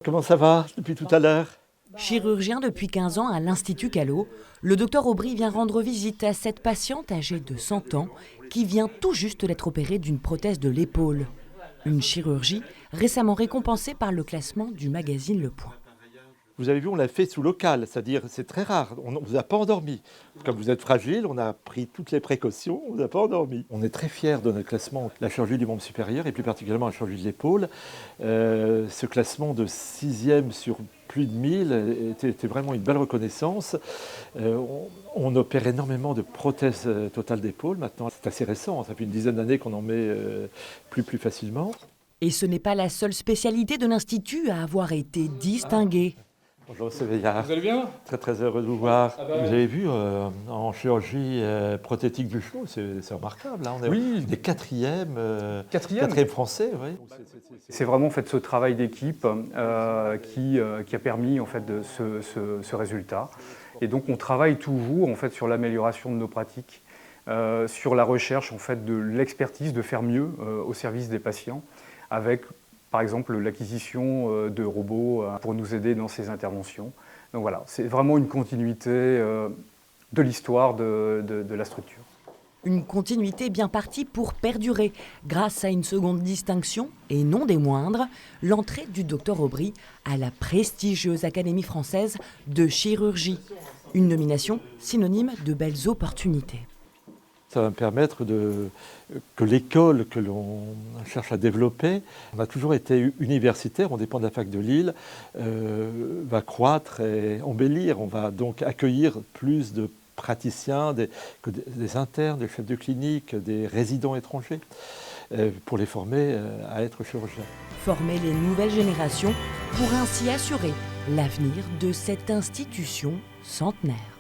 Comment ça va depuis tout à l'heure? Chirurgien depuis 15 ans à l'Institut Callot, le docteur Aubry vient rendre visite à cette patiente âgée de 100 ans qui vient tout juste d'être opérée d'une prothèse de l'épaule. Une chirurgie récemment récompensée par le classement du magazine Le Point. Vous avez vu, on l'a fait sous local, c'est-à-dire c'est très rare, on ne vous a pas endormi. Comme vous êtes fragile, on a pris toutes les précautions, on ne vous a pas endormi. On est très fiers de notre classement, la chirurgie du membre supérieur et plus particulièrement la chirurgie de l'épaule. Ce classement de 6e sur plus de 1000 était vraiment une belle reconnaissance. On opère énormément de prothèses totales d'épaule maintenant, c'est assez récent, ça fait une dizaine d'années qu'on en met plus facilement. Et ce n'est pas la seule spécialité de l'Institut à avoir été distinguée. Bonjour, c'est Veillard. Vous allez bien? Très heureux de vous voir. Vous avez vu, en chirurgie prothétique du genou, c'est remarquable. Hein. On est Oui. des quatrième français. Oui. C'est vraiment en fait, ce travail d'équipe qui a permis en fait, de ce résultat. Et donc on travaille toujours en fait, sur l'amélioration de nos pratiques, sur la recherche en fait, de l'expertise, de faire mieux au service des patients, avec par exemple l'acquisition de robots pour nous aider dans ces interventions. Donc voilà, c'est vraiment une continuité de l'histoire de la structure. Une continuité bien partie pour perdurer, grâce à une seconde distinction, et non des moindres, l'entrée du docteur Aubry à la prestigieuse Académie française de chirurgie. Une nomination synonyme de belles opportunités. Ça va me permettre que l'école que l'on cherche à développer, on a toujours été universitaire, on dépend de la fac de Lille, va croître et embellir. On va donc accueillir plus de praticiens, des internes, des chefs de clinique, des résidents étrangers, pour les former à être chirurgiens. Former les nouvelles générations pour ainsi assurer l'avenir de cette institution centenaire.